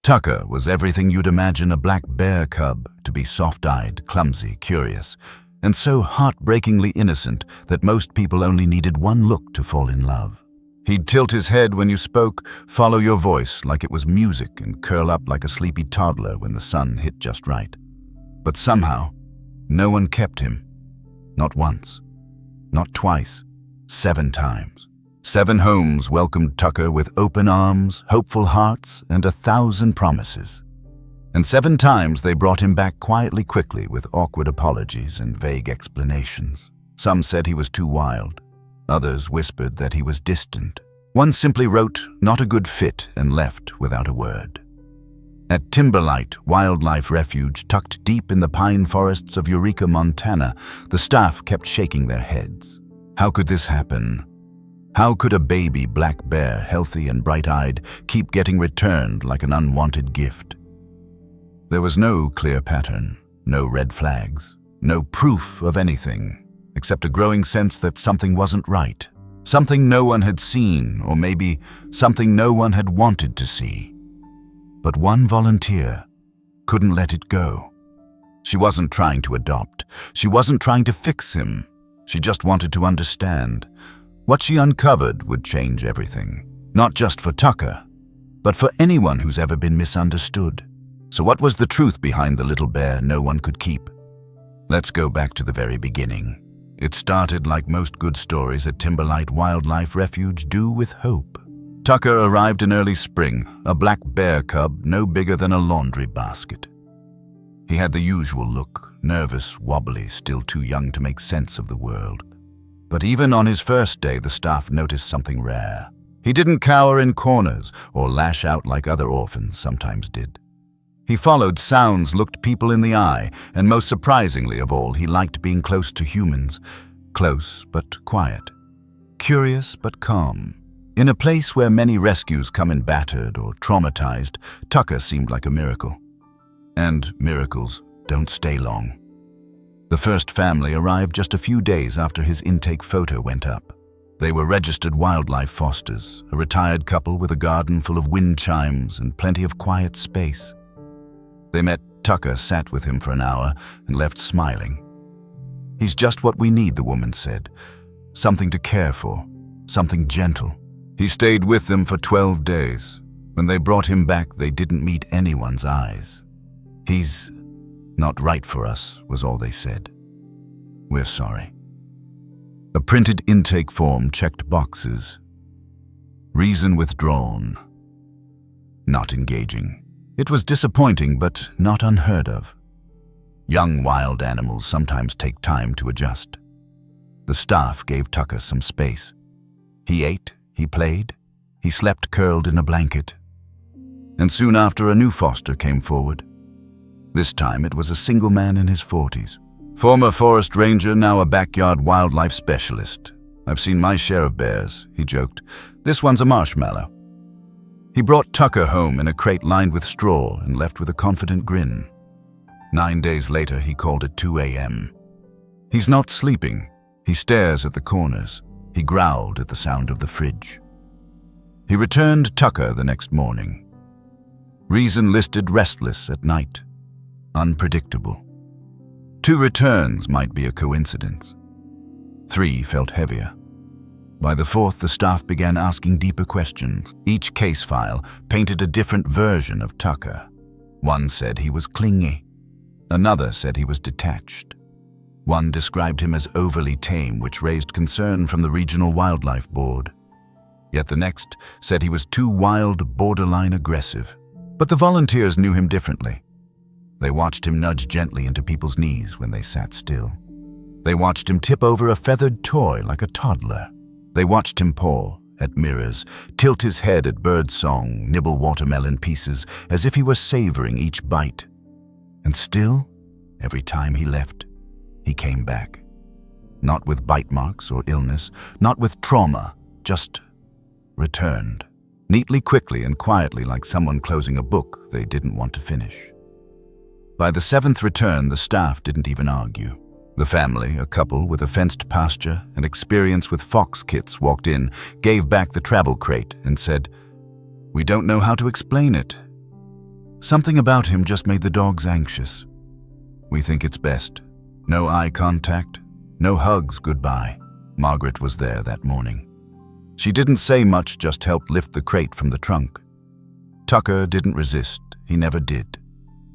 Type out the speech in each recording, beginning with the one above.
Tucker was everything you'd imagine a black bear cub to be: soft-eyed, clumsy, curious, and so heartbreakingly innocent that most people only needed one look to fall in love. He'd tilt his head when you spoke, follow your voice like it was music, and curl up like a sleepy toddler when the sun hit just right. But somehow, no one kept him. Not once. Not twice. 7 times. 7 homes welcomed Tucker with open arms, hopeful hearts, and 1,000 promises. And 7 times they brought him back quietly, quickly, with awkward apologies and vague explanations. Some said he was too wild. Others whispered that he was distant. One simply wrote, "Not a good fit," and left without a word. At Timberlight Wildlife Refuge, tucked deep in the pine forests of Eureka, Montana, the staff kept shaking their heads. How could this happen? How could a baby black bear, healthy and bright-eyed, keep getting returned like an unwanted gift? There was no clear pattern, no red flags, no proof of anything, except a growing sense that something wasn't right, something no one had seen, or maybe something no one had wanted to see. But one volunteer couldn't let it go. She wasn't trying to adopt. She wasn't trying to fix him. She just wanted to understand. What she uncovered would change everything, not just for Tucker, but for anyone who's ever been misunderstood. So what was the truth behind the little bear no one could keep? Let's go back to the very beginning. It started like most good stories at Timberlight Wildlife Refuge do, with hope. Tucker arrived in early spring, a black bear cub no bigger than a laundry basket. He had the usual look, nervous, wobbly, still too young to make sense of the world. But even on his first day, the staff noticed something rare. He didn't cower in corners or lash out like other orphans sometimes did. He followed sounds, looked people in the eye, and most surprisingly of all, he liked being close to humans. Close but quiet. Curious but calm. In a place where many rescues come in battered or traumatized, Tucker seemed like a miracle. And miracles don't stay long. The first family arrived just a few days after his intake photo went up. They were registered wildlife fosters, a retired couple with a garden full of wind chimes and plenty of quiet space. They met Tucker, sat with him for an hour, and left smiling. "He's just what we need," the woman said. "Something to care for, something gentle." He stayed with them for 12 days. When they brought him back, they didn't meet anyone's eyes. "He's not right for us," was all they said. "We're sorry." A printed intake form checked boxes. Reason withdrawn. Not engaging. It was disappointing, but not unheard of. Young wild animals sometimes take time to adjust. The staff gave Tucker some space. He ate, he played, he slept curled in a blanket. And soon after, a new foster came forward. This time it was a single man in his 40s. Former forest ranger, now a backyard wildlife specialist. "I've seen my share of bears," he joked. "This one's a marshmallow." He brought Tucker home in a crate lined with straw and left with a confident grin. 9 days later, he called at 2 a.m. He's not sleeping. He stares at the corners. He growled at the sound of the fridge. He returned Tucker the next morning. Reason listed restless at night. Unpredictable. 2 returns might be a coincidence. 3 felt heavier. By the 4th, the staff began asking deeper questions. Each case file painted a different version of Tucker. One said he was clingy. Another said he was detached. One described him as overly tame, which raised concern from the Regional Wildlife Board. Yet the next said he was too wild, borderline aggressive. But the volunteers knew him differently. They watched him nudge gently into people's knees when they sat still. They watched him tip over a feathered toy like a toddler. They watched him paw at mirrors, tilt his head at birdsong, nibble watermelon pieces as if he were savoring each bite. And still, every time he left, he came back. Not with bite marks or illness, not with trauma, just returned. Neatly, quickly, and quietly, like someone closing a book they didn't want to finish. By the 7th return, the staff didn't even argue. The family, a couple with a fenced pasture and experience with fox kits, walked in, gave back the travel crate, and said, "We don't know how to explain it. Something about him just made the dogs anxious. We think it's best. No eye contact, no hugs goodbye. Margaret was there that morning. She didn't say much, just helped lift the crate from the trunk. Tucker didn't resist. He never did.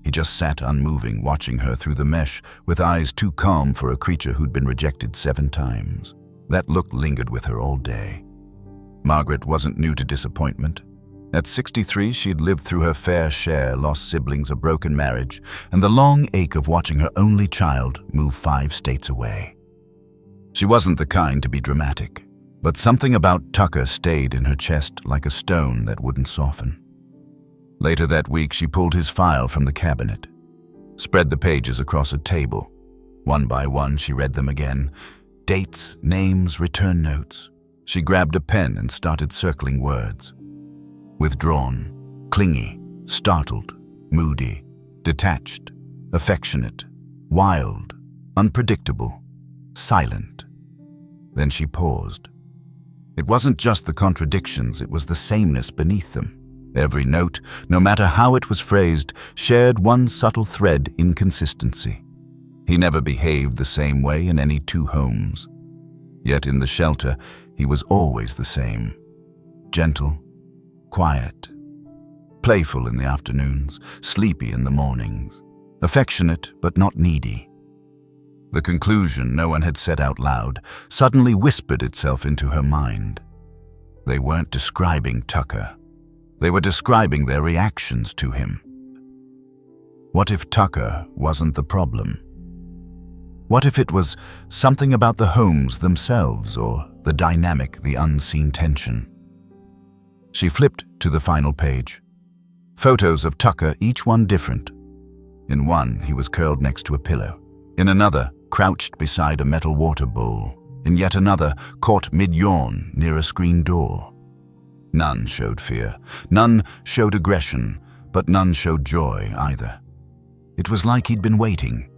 He just sat unmoving, watching her through the mesh, with eyes too calm for a creature who'd been rejected 7 times. That look lingered with her all day. Margaret wasn't new to disappointment. At 63, she'd lived through her fair share, lost siblings, a broken marriage, and the long ache of watching her only child move 5 states away. She wasn't the kind to be dramatic, but something about Tucker stayed in her chest like a stone that wouldn't soften. Later that week, she pulled his file from the cabinet, spread the pages across a table. One by one, she read them again. Dates, names, return notes. She grabbed a pen and started circling words. Withdrawn, clingy, startled, moody, detached, affectionate, wild, unpredictable, silent. Then she paused. It wasn't just the contradictions, it was the sameness beneath them. Every note, no matter how it was phrased, shared one subtle thread: inconsistency. He never behaved the same way in any 2 homes. Yet in the shelter, he was always the same. Gentle, quiet, playful in the afternoons, sleepy in the mornings, affectionate but not needy. The conclusion no one had said out loud suddenly whispered itself into her mind. They weren't describing Tucker. They were describing their reactions to him. What if Tucker wasn't the problem? What if it was something about the homes themselves, or the dynamic, the unseen tension? She flipped to the final page. Photos of Tucker, each one different. In one, he was curled next to a pillow. In another, crouched beside a metal water bowl. In yet another, caught mid-yawn near a screen door. None showed fear. None showed aggression, but none showed joy either. It was like he'd been waiting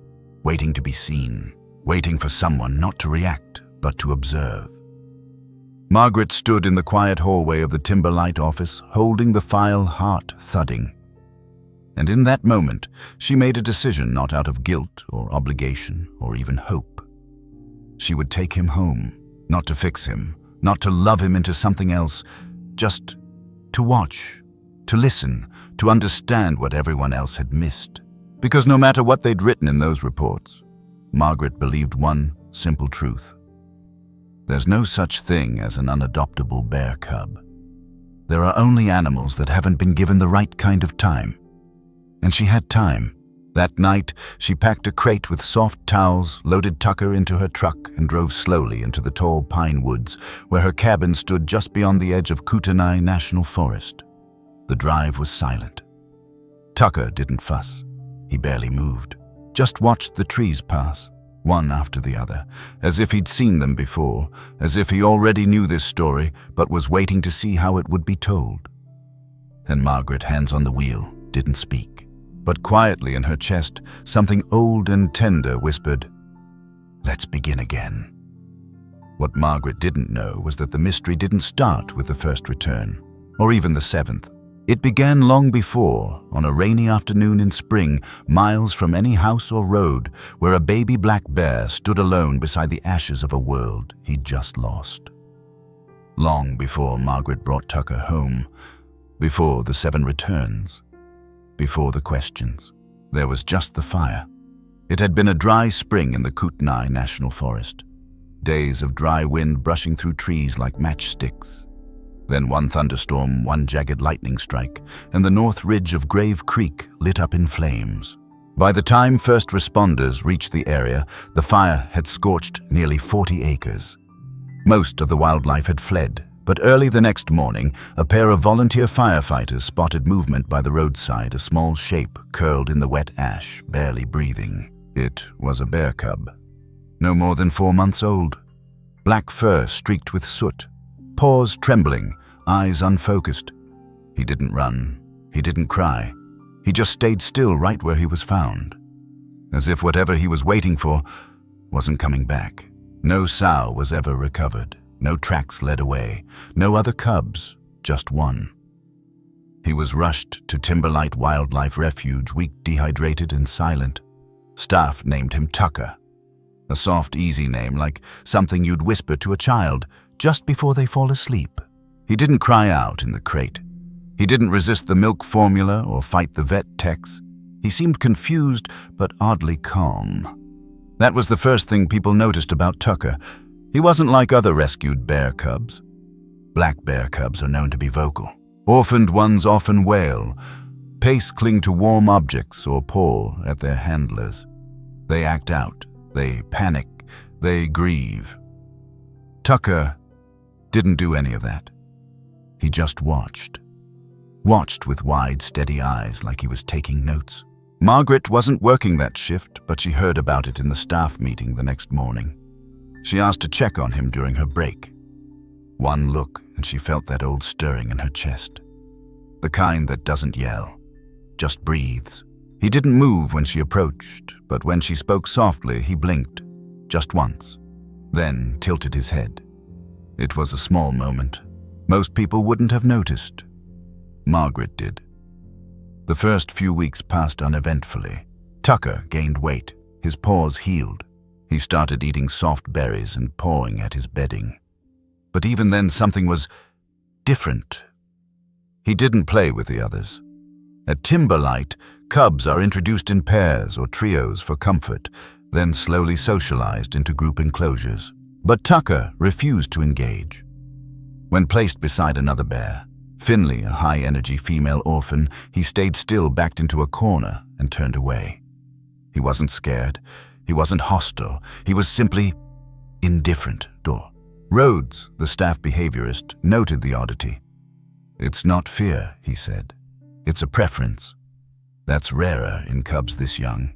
to be seen, waiting for someone not to react, but to observe. Margaret stood in the quiet hallway of the Timberlight office, holding the file, heart thudding. And in that moment, she made a decision not out of guilt or obligation or even hope. She would take him home, not to fix him, not to love him into something else, just to watch, to listen, to understand what everyone else had missed. Because no matter what they'd written in those reports, Margaret believed one simple truth. There's no such thing as an unadoptable bear cub. There are only animals that haven't been given the right kind of time. And she had time. That night, she packed a crate with soft towels, loaded Tucker into her truck, and drove slowly into the tall pine woods, where her cabin stood just beyond the edge of Kootenai National Forest. The drive was silent. Tucker didn't fuss. He barely moved, just watched the trees pass, one after the other, as if he'd seen them before, as if he already knew this story, but was waiting to see how it would be told. And Margaret, hands on the wheel, didn't speak. But quietly in her chest, something old and tender whispered, "Let's begin again." What Margaret didn't know was that the mystery didn't start with the first return, or even the 7th. It began long before, on a rainy afternoon in spring, miles from any house or road, where a baby black bear stood alone beside the ashes of a world he'd just lost. Long before Margaret brought Tucker home, before the 7 returns, before the questions, there was just the fire. It had been a dry spring in the Kootenai National Forest. Days of dry wind brushing through trees like matchsticks. Then one thunderstorm, one jagged lightning strike, and the north ridge of Grave Creek lit up in flames. By the time first responders reached the area, the fire had scorched nearly 40 acres. Most of the wildlife had fled, but early the next morning, a pair of volunteer firefighters spotted movement by the roadside, a small shape curled in the wet ash, barely breathing. It was a bear cub, no more than 4 months old. Black fur streaked with soot, paws trembling, eyes unfocused. He didn't run. He didn't cry. He just stayed still right where he was found, as if whatever he was waiting for wasn't coming back. No sow was ever recovered. No tracks led away. No other cubs, just one. He was rushed to Timberlight Wildlife Refuge, weak, dehydrated, and silent. Staff named him Tucker, a soft, easy name like something you'd whisper to a child just before they fall asleep. He didn't cry out in the crate. He didn't resist the milk formula or fight the vet techs. He seemed confused but oddly calm. That was the first thing people noticed about Tucker. He wasn't like other rescued bear cubs. Black bear cubs are known to be vocal. Orphaned ones often wail. Pace cling to warm objects or paw at their handlers. They act out. They panic. They grieve. Tucker didn't do any of that. He just watched. Watched with wide, steady eyes like he was taking notes. Margaret wasn't working that shift, but she heard about it in the staff meeting the next morning. She asked to check on him during her break. One look, and she felt that old stirring in her chest. The kind that doesn't yell, just breathes. He didn't move when she approached, but when she spoke softly, he blinked, just once, then tilted his head. It was a small moment. Most people wouldn't have noticed. Margaret did. The first few weeks passed uneventfully. Tucker gained weight. His paws healed. He started eating soft berries and pawing at his bedding. But even then, something was different. He didn't play with the others. At Timberlight, cubs are introduced in pairs or trios for comfort, then slowly socialized into group enclosures. But Tucker refused to engage. When placed beside another bear, Finley, a high-energy female orphan, he stayed still, backed into a corner, and turned away. He wasn't scared. He wasn't hostile. He was simply indifferent. Rhodes, the staff behaviorist, noted the oddity. "It's not fear," he said. "It's a preference. That's rarer in cubs this young."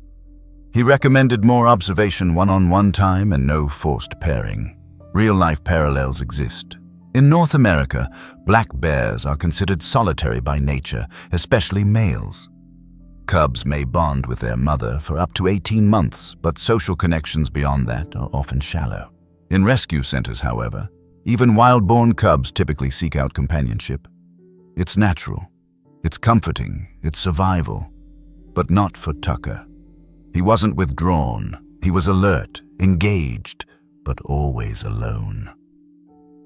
He recommended more observation, one-on-one time, and no forced pairing. Real-life parallels exist. In North America, black bears are considered solitary by nature, especially males. Cubs may bond with their mother for up to 18 months, but social connections beyond that are often shallow. In rescue centers, however, even wild-born cubs typically seek out companionship. It's natural, it's comforting, it's survival, but not for Tucker. He wasn't withdrawn. He was alert, engaged, but always alone.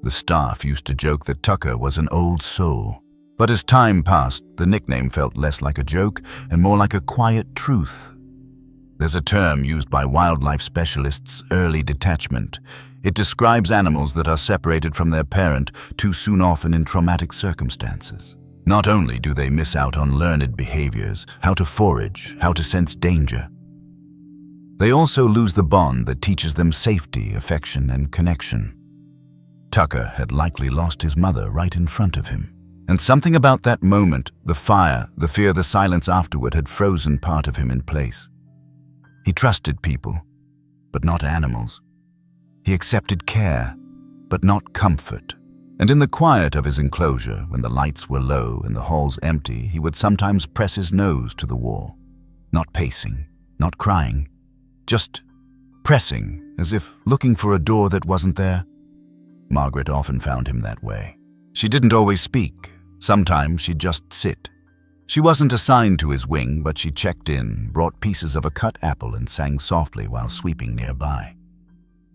The staff used to joke that Tucker was an old soul. But as time passed, the nickname felt less like a joke and more like a quiet truth. There's a term used by wildlife specialists, early detachment. It describes animals that are separated from their parent too soon, often in traumatic circumstances. Not only do they miss out on learned behaviors, how to forage, how to sense danger, they also lose the bond that teaches them safety, affection, and connection. Tucker had likely lost his mother right in front of him. And something about that moment, the fire, the fear, the silence afterward, had frozen part of him in place. He trusted people, but not animals. He accepted care, but not comfort. And in the quiet of his enclosure, when the lights were low and the halls empty, he would sometimes press his nose to the wall. Not pacing, not crying, just pressing, as if looking for a door that wasn't there. Margaret often found him that way. She didn't always speak. Sometimes she'd just sit. She wasn't assigned to his wing, but she checked in, brought pieces of a cut apple, and sang softly while sweeping nearby.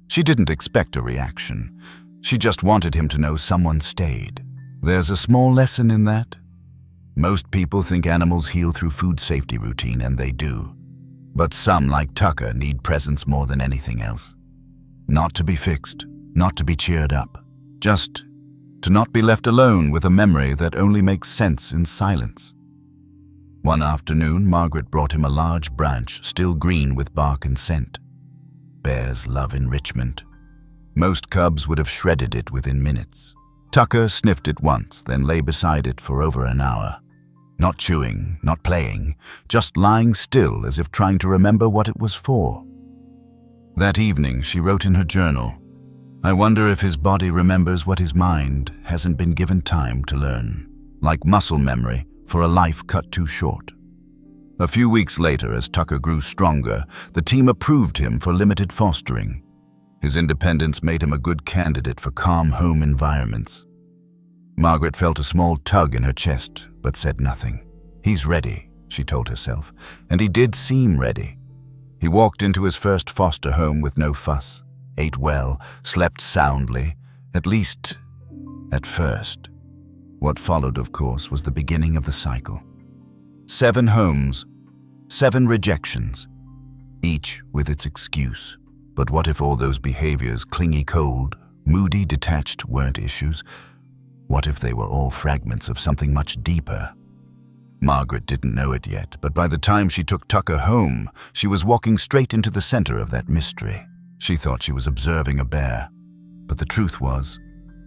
She didn't expect a reaction. She just wanted him to know someone stayed. There's a small lesson in that. Most people think animals heal through food safety routine, and they do. But some, like Tucker, need presence more than anything else. Not to be fixed, not to be cheered up, just to not be left alone with a memory that only makes sense in silence. One afternoon, Margaret brought him a large branch, still green with bark and scent. Bears love enrichment. Most cubs would have shredded it within minutes. Tucker sniffed it once, then lay beside it for over an hour. Not chewing, not playing, just lying still as if trying to remember what it was for. That evening, she wrote in her journal, "I wonder if his body remembers what his mind hasn't been given time to learn, like muscle memory for a life cut too short." A few weeks later, as Tucker grew stronger, the team approved him for limited fostering. His independence made him a good candidate for calm home environments. Margaret felt a small tug in her chest, but said nothing. He's ready, she told herself, and he did seem ready. He walked into his first foster home with no fuss, ate well, slept soundly, at least at first. What followed, of course, was the beginning of the cycle. 7 homes, 7 rejections, each with its excuse. But what if all those behaviors, clingy, cold, moody, detached, weren't issues? What if they were all fragments of something much deeper? Margaret didn't know it yet, but by the time she took Tucker home, she was walking straight into the center of that mystery. She thought she was observing a bear, but the truth was,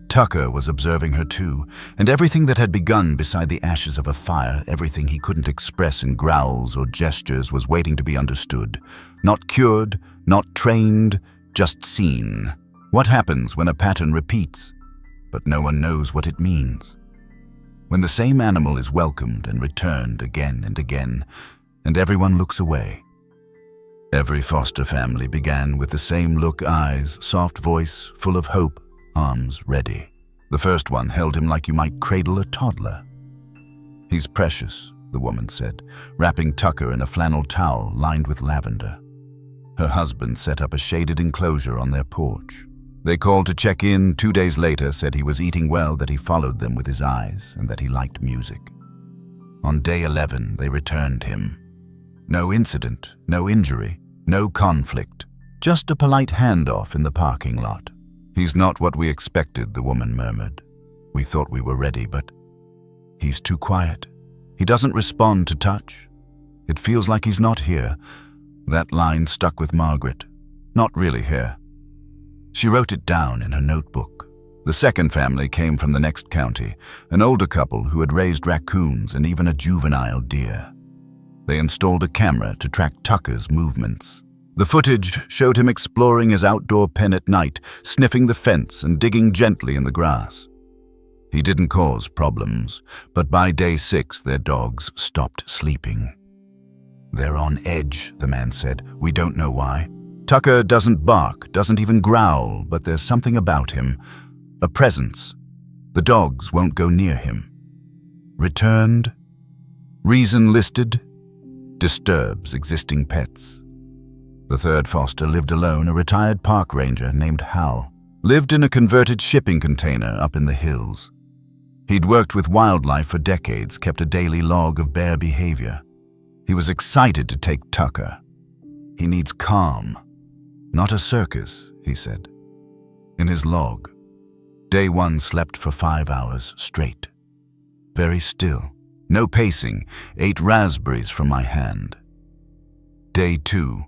Tucker was observing her too, and everything that had begun beside the ashes of a fire, everything he couldn't express in growls or gestures, was waiting to be understood. Not cured, not trained, just seen. What happens when a pattern repeats, but no one knows what it means? When the same animal is welcomed and returned again and again, and everyone looks away. Every foster family began with the same look, eyes, soft voice, full of hope, arms ready. The first one held him like you might cradle a toddler. "He's precious," the woman said, wrapping Tucker in a flannel towel lined with lavender. Her husband set up a shaded enclosure on their porch. They called to check in 2 days later, said he was eating well, that he followed them with his eyes, and that he liked music. On day 11, they returned him. No incident, no injury, no conflict, just a polite handoff in the parking lot. "He's not what we expected," the woman murmured. "We thought we were ready, but he's too quiet. He doesn't respond to touch. It feels like he's not here." That line stuck with Margaret. Not really here. She wrote it down in her notebook. The second family came from the next county, an older couple who had raised raccoons and even a juvenile deer. They installed a camera to track Tucker's movements. The footage showed him exploring his outdoor pen at night, sniffing the fence and digging gently in the grass. He didn't cause problems, but by day 6, their dogs stopped sleeping. "They're on edge," the man said. "We don't know why. Tucker doesn't bark, doesn't even growl, but there's something about him, a presence. The dogs won't go near him." Returned. Reason listed. Disturbs existing pets. The third foster lived alone, a retired park ranger named Hal. Lived in a converted shipping container up in the hills. He'd worked with wildlife for decades, kept a daily log of bear behavior. He was excited to take Tucker. "He needs calm. Not a circus," he said. In his log, day 1 slept for 5 hours straight. Very still. No pacing. Ate raspberries from my hand. Day 2.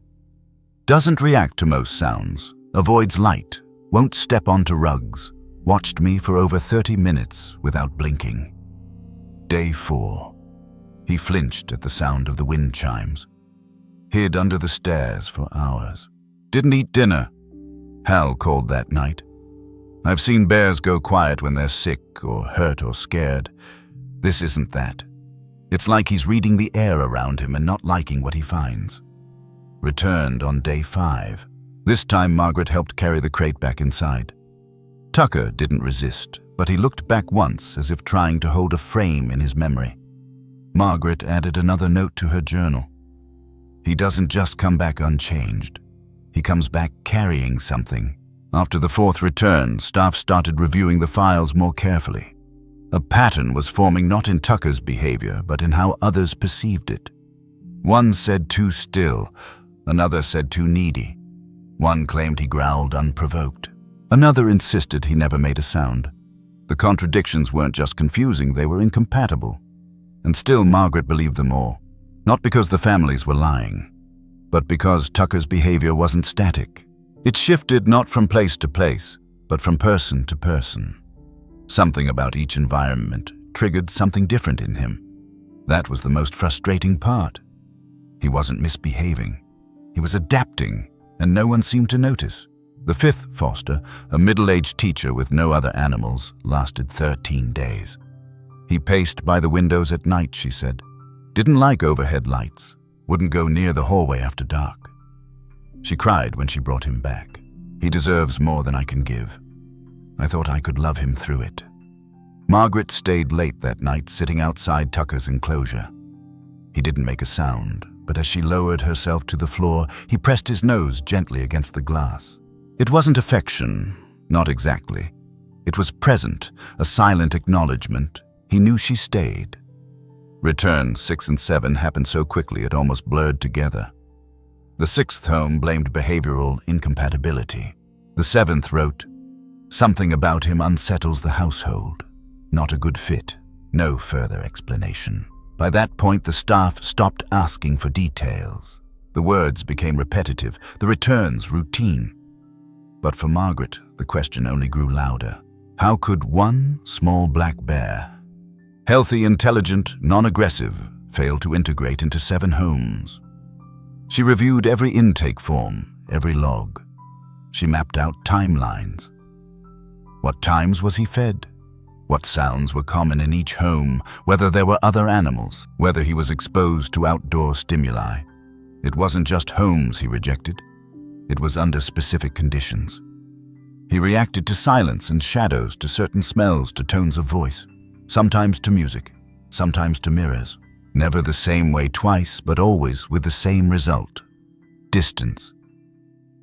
Doesn't react to most sounds. Avoids light. Won't step onto rugs. Watched me for over 30 minutes without blinking. Day 4. He flinched at the sound of the wind chimes. Hid under the stairs for hours. Didn't eat dinner. Hal called that night. "I've seen bears go quiet when they're sick or hurt or scared. This isn't that. It's like he's reading the air around him and not liking what he finds." Returned on day 5. This time Margaret helped carry the crate back inside. Tucker didn't resist, but he looked back once as if trying to hold a frame in his memory. Margaret added another note to her journal. "He doesn't just come back unchanged. He comes back carrying something." After the 4th return, staff started reviewing the files more carefully. A pattern was forming not in Tucker's behavior, but in how others perceived it. One said too still, another said too needy. One claimed he growled unprovoked. Another insisted he never made a sound. The contradictions weren't just confusing, they were incompatible. And still Margaret believed them all. Not because the families were lying, but because Tucker's behavior wasn't static. It shifted not from place to place, but from person to person. Something about each environment triggered something different in him. That was the most frustrating part. He wasn't misbehaving. He was adapting, and no one seemed to notice. The 5th foster, a middle-aged teacher with no other animals, lasted 13 days. He paced by the windows at night, she said. Didn't like overhead lights. Wouldn't go near the hallway after dark. She cried when she brought him back. He deserves more than I can give. I thought I could love him through it. Margaret stayed late that night, sitting outside Tucker's enclosure. He didn't make a sound, but as she lowered herself to the floor, he pressed his nose gently against the glass. It wasn't affection, not exactly. It was present, a silent acknowledgement. He knew she stayed. Returns 6 and 7 happened so quickly it almost blurred together. The 6th home blamed behavioral incompatibility. The 7th wrote, "Something about him unsettles the household. Not a good fit. No further explanation." By that point, the staff stopped asking for details. The words became repetitive, the returns routine. But for Margaret, the question only grew louder. How could one small black bear, healthy, intelligent, non-aggressive, fail to integrate into 7 homes? She reviewed every intake form, every log. She mapped out timelines. What times was he fed? What sounds were common in each home, whether there were other animals, whether he was exposed to outdoor stimuli. It wasn't just homes he rejected. It was under specific conditions. He reacted to silence and shadows, to certain smells, to tones of voice, sometimes to music, sometimes to mirrors. Never the same way twice, but always with the same result: distance.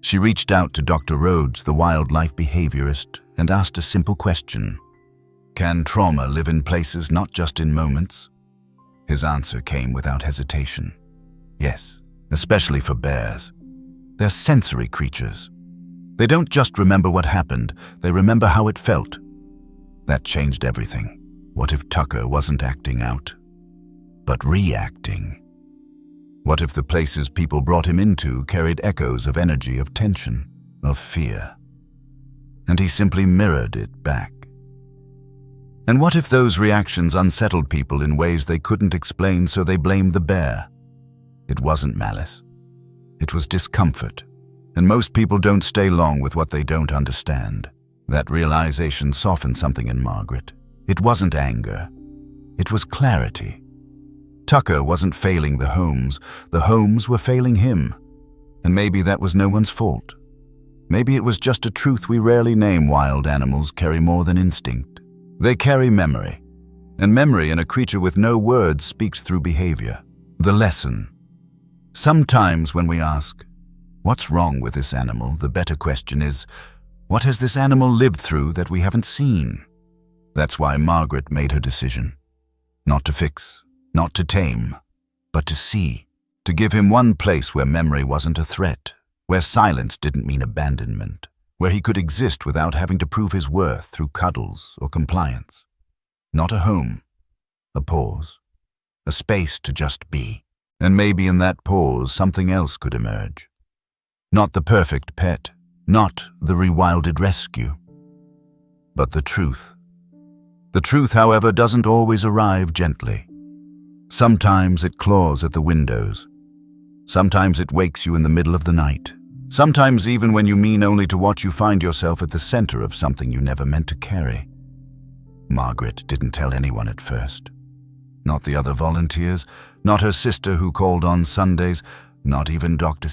She reached out to Dr. Rhodes, the wildlife behaviorist, and asked a simple question. Can trauma live in places, not just in moments? His answer came without hesitation. Yes, especially for bears. They're sensory creatures. They don't just remember what happened, they remember how it felt. That changed everything. What if Tucker wasn't acting out, but reacting? What if the places people brought him into carried echoes of energy, of tension, of fear? And he simply mirrored it back. And what if those reactions unsettled people in ways they couldn't explain, so they blamed the bear? It wasn't malice. It was discomfort. And most people don't stay long with what they don't understand. That realization softened something in Margaret. It wasn't anger. It was clarity. Tucker wasn't failing the homes were failing him. And maybe that was no one's fault. Maybe it was just a truth we rarely name. Wild animals carry more than instinct. They carry memory. And memory in a creature with no words speaks through behavior. The lesson. Sometimes when we ask, what's wrong with this animal, the better question is, what has this animal lived through that we haven't seen? That's why Margaret made her decision. Not to fix, not to tame, but to see. To give him one place where memory wasn't a threat, where silence didn't mean abandonment, where he could exist without having to prove his worth through cuddles or compliance. Not a home, a pause, a space to just be. And maybe in that pause something else could emerge. Not the perfect pet, not the rewilded rescue, but the truth. The truth, however, doesn't always arrive gently. Sometimes it claws at the windows. Sometimes it wakes you in the middle of the night. Sometimes even when you mean only to watch, you find yourself at the center of something you never meant to carry. Margaret didn't tell anyone at first. Not the other volunteers, not her sister who called on Sundays, not even Dr.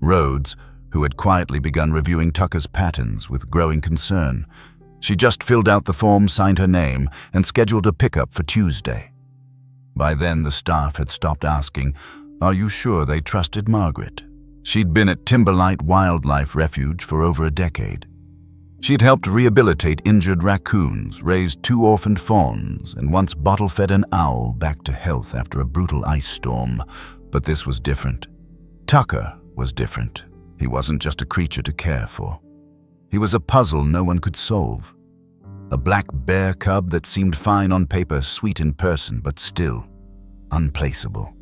Rhodes, who had quietly begun reviewing Tucker's patterns with growing concern. She just filled out the form, signed her name, and scheduled a pickup for Tuesday. By then, the staff had stopped asking, "Are you sure?" They trusted Margaret. She'd been at Timberlight Wildlife Refuge for over a decade. She'd helped rehabilitate injured raccoons, raised 2 orphaned fawns, and once bottle-fed an owl back to health after a brutal ice storm. But this was different. Tucker was different. He wasn't just a creature to care for. He was a puzzle no one could solve. A black bear cub that seemed fine on paper, sweet in person, but still unplaceable.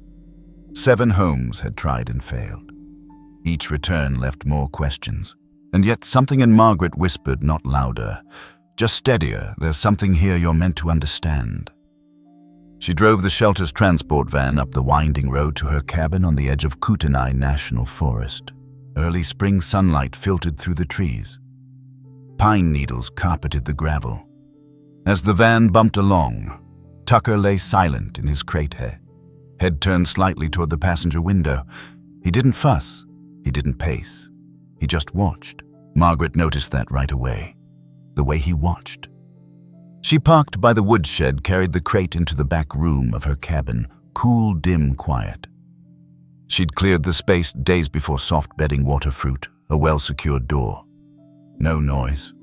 7 homes had tried and failed. Each return left more questions. And yet something in Margaret whispered, not louder, just steadier, "There's something here you're meant to understand." She drove the shelter's transport van up the winding road to her cabin on the edge of Kootenai National Forest. Early spring sunlight filtered through the trees. Pine needles carpeted the gravel. As the van bumped along, Tucker lay silent in his crate head turned slightly toward the passenger window. He didn't fuss. He didn't pace. He just watched. Margaret noticed that right away. The way he watched. She parked by the woodshed, carried the crate into the back room of her cabin, cool, dim, quiet. She'd cleared the space days before soft bedding water fruit, a well-secured door. No noise,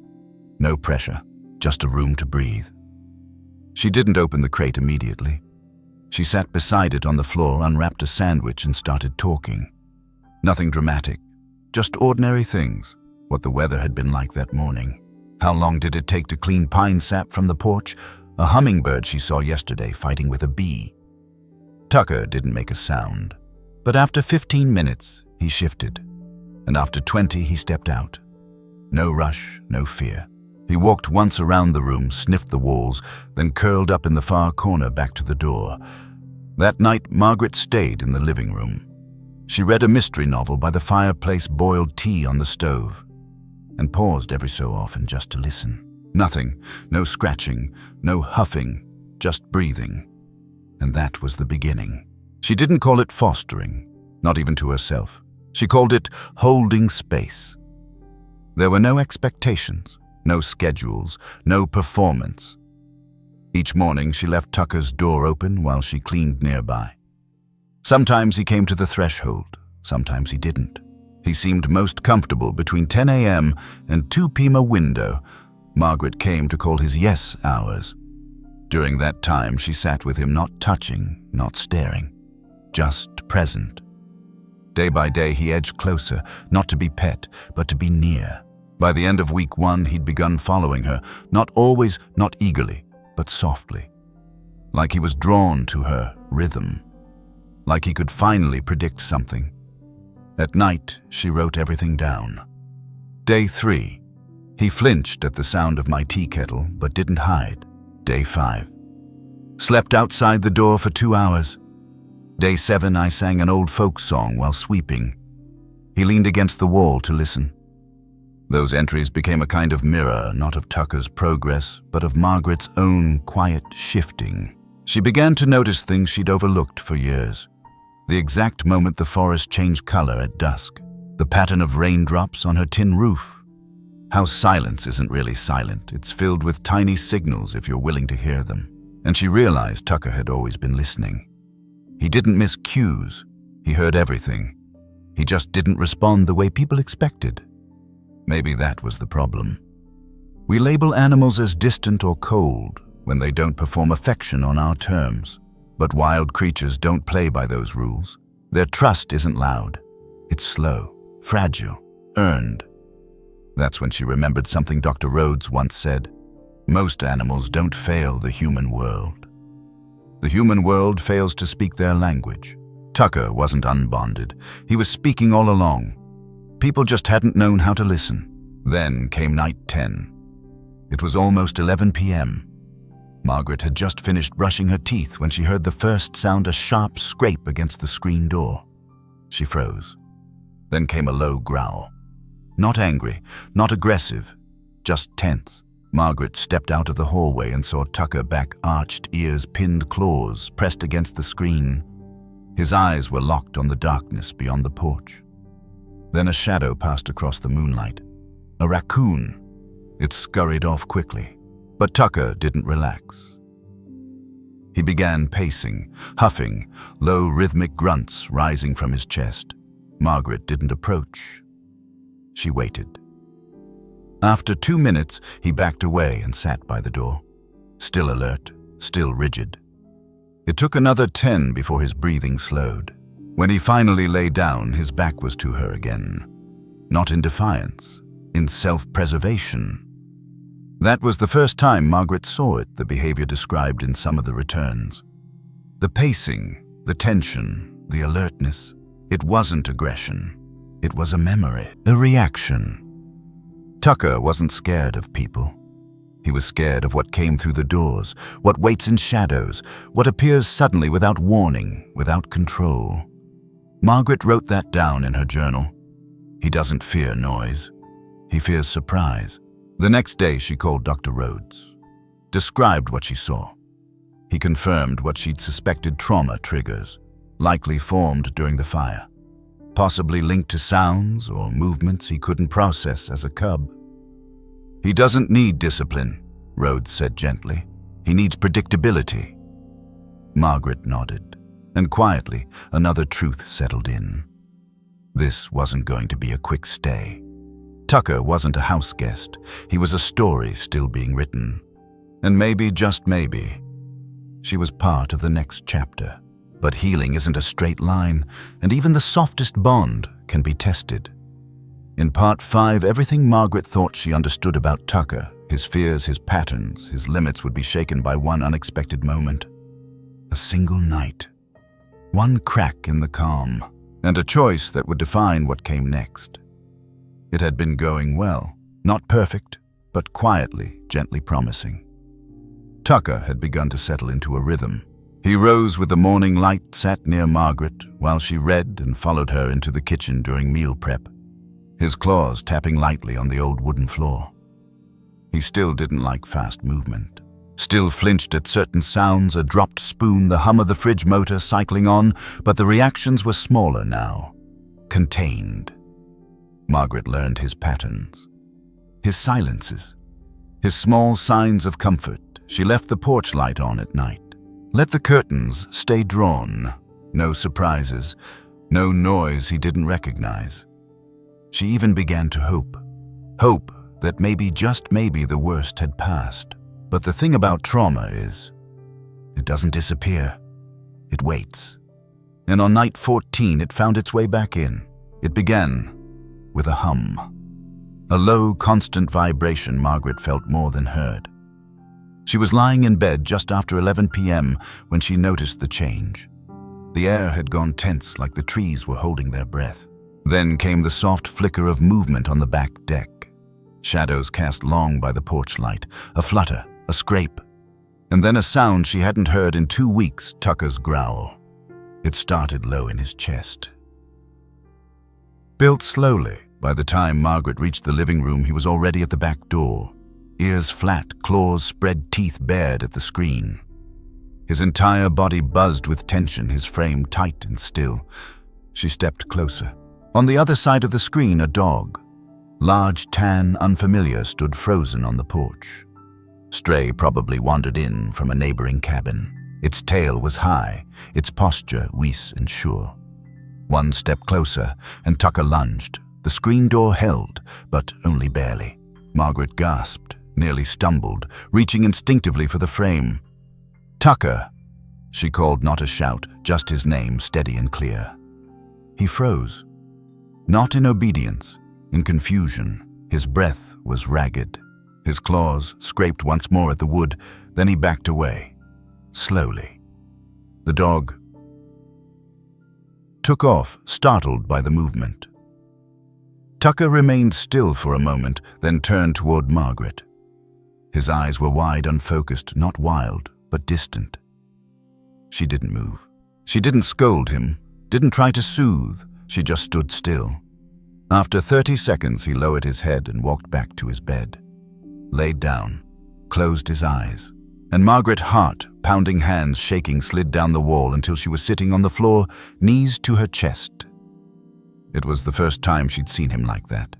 no pressure, just a room to breathe. She didn't open the crate immediately. She sat beside it on the floor, unwrapped a sandwich, and started talking. Nothing dramatic, just ordinary things, what the weather had been like that morning. How long did it take to clean pine sap from the porch? A hummingbird she saw yesterday fighting with a bee. Tucker didn't make a sound, but after 15 minutes, he shifted, and after 20, he stepped out. No rush, no fear. He walked once around the room, sniffed the walls, then curled up in the far corner back to the door. That night, Margaret stayed in the living room. She read a mystery novel by the fireplace, boiled tea on the stove, and paused every so often just to listen. Nothing, no scratching, no huffing, just breathing. And that was the beginning. She didn't call it fostering, not even to herself. She called it holding space. There were no expectations, no schedules, no performance. Each morning she left Tucker's door open while she cleaned nearby. Sometimes he came to the threshold, sometimes he didn't. He seemed most comfortable between 10 a.m. and 2 p.m. a window. Margaret came to call his yes hours. During that time, she sat with him, not touching, not staring, just present. Day by day, he edged closer, not to be pet, but to be near. By the end of week 1, he'd begun following her, not always, not eagerly, but softly. Like he was drawn to her rhythm. Like he could finally predict something. At night, she wrote everything down. Day 3, he flinched at the sound of my tea kettle, but didn't hide. Day 5, slept outside the door for 2 hours. Day 7, I sang an old folk song while sweeping. He leaned against the wall to listen. Those entries became a kind of mirror, not of Tucker's progress, but of Margaret's own quiet shifting. She began to notice things she'd overlooked for years. The exact moment the forest changed color at dusk, the pattern of raindrops on her tin roof. How silence isn't really silent, it's filled with tiny signals if you're willing to hear them. And she realized Tucker had always been listening. He didn't miss cues, he heard everything. He just didn't respond the way people expected. Maybe that was the problem. We label animals as distant or cold when they don't perform affection on our terms. But wild creatures don't play by those rules. Their trust isn't loud. It's slow, fragile, earned. That's when she remembered something Dr. Rhodes once said. Most animals don't fail the human world. The human world fails to speak their language. Tucker wasn't unbonded. He was speaking all along. People just hadn't known how to listen. Then came night 10. It was almost 11 p.m. Margaret had just finished brushing her teeth when she heard the first sound, a sharp scrape against the screen door. She froze. Then came a low growl. Not angry, not aggressive, just tense. Margaret stepped out of the hallway and saw Tucker, back arched, ears pinned, claws pressed against the screen. His eyes were locked on the darkness beyond the porch. Then a shadow passed across the moonlight. A raccoon. It scurried off quickly. But Tucker didn't relax. He began pacing, huffing, low rhythmic grunts rising from his chest. Margaret didn't approach. She waited. After 2 minutes, he backed away and sat by the door, still alert, still rigid. It took another 10 before his breathing slowed. When he finally lay down, his back was to her again. Not in defiance, in self-preservation. That was the first time Margaret saw it, the behavior described in some of the returns. The pacing, the tension, the alertness. It wasn't aggression. It was a memory, a reaction. Tucker wasn't scared of people. He was scared of what came through the doors, what waits in shadows, what appears suddenly without warning, without control. Margaret wrote that down in her journal. He doesn't fear noise. He fears surprise. The next day, she called Dr. Rhodes, described what she saw. He confirmed what she'd suspected: trauma triggers, likely formed during the fire, possibly linked to sounds or movements he couldn't process as a cub. He doesn't need discipline. Rhodes said gently. "He needs predictability." Margaret nodded, and quietly another truth settled in. This wasn't going to be a quick stay. Tucker wasn't a house guest. He was a story still being written. And maybe, just maybe, she was part of the next chapter. But healing isn't a straight line, and even the softest bond can be tested. In Part 5, everything Margaret thought she understood about Tucker, his fears, his patterns, his limits, would be shaken by one unexpected moment. A single night. One crack in the calm, and a choice that would define what came next. It had been going well, not perfect, but quietly, gently promising. Tucker had begun to settle into a rhythm. He rose with the morning light, sat near Margaret while she read, and followed her into the kitchen during meal prep, his claws tapping lightly on the old wooden floor. He still didn't like fast movement, still flinched at certain sounds, a dropped spoon, the hum of the fridge motor cycling on, but the reactions were smaller now, contained. Margaret learned his patterns, his silences, his small signs of comfort. She left the porch light on at night. Let the curtains stay drawn. No surprises, no noise he didn't recognize. She even began to hope. Hope that maybe, just maybe, the worst had passed. But the thing about trauma is, it doesn't disappear. It waits. And on night 14, it found its way back in. It began with a hum. A low, constant vibration Margaret felt more than heard. She was lying in bed just after 11 p.m. when she noticed the change. The air had gone tense, like the trees were holding their breath. Then came the soft flicker of movement on the back deck. Shadows cast long by the porch light, a flutter, a scrape, and then a sound she hadn't heard in 2 weeks, Tucker's growl. It started low in his chest. Built slowly. By the time Margaret reached the living room, he was already at the back door. Ears flat, claws spread, teeth bared at the screen. His entire body buzzed with tension, his frame tight and still. She stepped closer. On the other side of the screen, a dog. Large, tan, unfamiliar, stood frozen on the porch. Stray probably wandered in from a neighboring cabin. Its tail was high, its posture weiss and sure. One step closer, and Tucker lunged. The screen door held, but only barely. Margaret gasped, nearly stumbled, reaching instinctively for the frame. "Tucker," she called, not a shout, just his name, steady and clear. He froze. Not in obedience, in confusion. His breath was ragged. His claws scraped once more at the wood, then he backed away, slowly. The dog took off, startled by the movement. Tucker remained still for a moment, then turned toward Margaret. His eyes were wide, unfocused, not wild, but distant. She didn't move. She didn't scold him, didn't try to soothe. She just stood still. After 30 seconds, he lowered his head and walked back to his bed. Laid down, closed his eyes, and Margaret, heart pounding, hands shaking, slid down the wall until she was sitting on the floor, knees to her chest. It was the first time she'd seen him like that.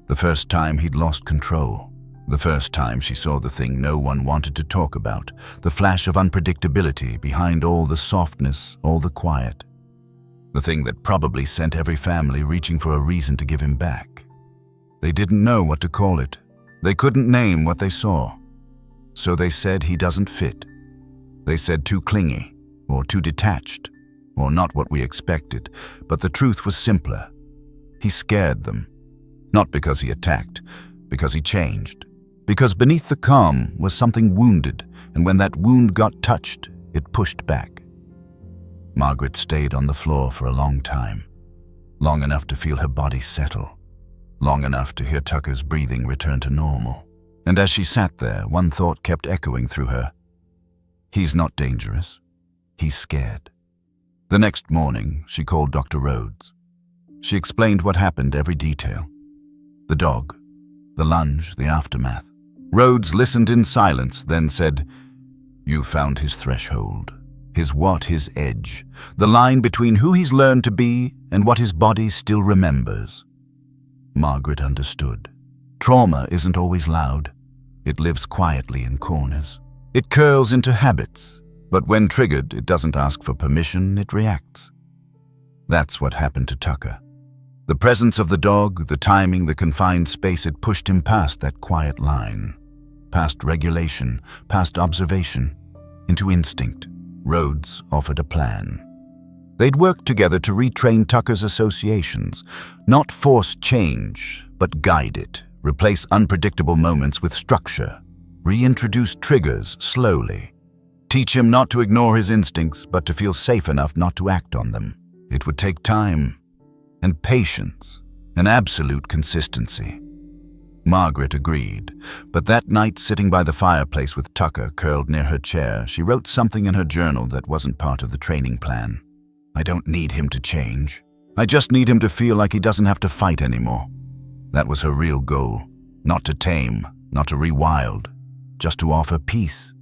The first time he'd lost control. The first time she saw the thing no one wanted to talk about, the flash of unpredictability behind all the softness, all the quiet. The thing that probably sent every family reaching for a reason to give him back. They didn't know what to call it. They couldn't name what they saw. So they said he doesn't fit. They said too clingy, or too detached, or not what we expected, but the truth was simpler. He scared them. Not because he attacked, because he changed. Because beneath the calm was something wounded, and when that wound got touched, it pushed back. Margaret stayed on the floor for a long time, long enough to feel her body settle, long enough to hear Tucker's breathing return to normal. And as she sat there, one thought kept echoing through her. He's not dangerous. He's scared. The next morning, she called Dr. Rhodes. She explained what happened, every detail. The dog, the lunge, the aftermath. Rhodes listened in silence, then said, "You found his threshold. His what? His edge. The line between who he's learned to be and what his body still remembers." Margaret understood. Trauma isn't always loud. It lives quietly in corners. It curls into habits, but when triggered, it doesn't ask for permission, it reacts. That's what happened to Tucker. The presence of the dog, the timing, the confined space, it pushed him past that quiet line, past regulation, past observation, into instinct. Rhodes offered a plan. They'd work together to retrain Tucker's associations, not force change, but guide it, replace unpredictable moments with structure, reintroduce triggers slowly, teach him not to ignore his instincts, but to feel safe enough not to act on them. It would take time and patience and absolute consistency. Margaret agreed, but that night, sitting by the fireplace with Tucker curled near her chair, she wrote something in her journal that wasn't part of the training plan. I don't need him to change. I just need him to feel like he doesn't have to fight anymore. That was her real goal, not to tame, not to rewild, just to offer peace.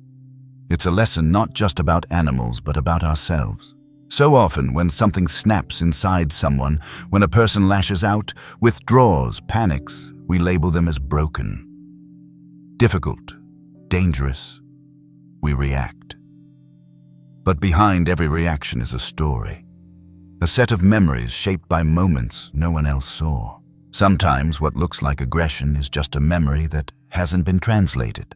It's a lesson not just about animals, but about ourselves. So often, when something snaps inside someone, when a person lashes out, withdraws, panics, we label them as broken, difficult, dangerous. We react. But behind every reaction is a story, a set of memories shaped by moments no one else saw. Sometimes what looks like aggression is just a memory that hasn't been translated.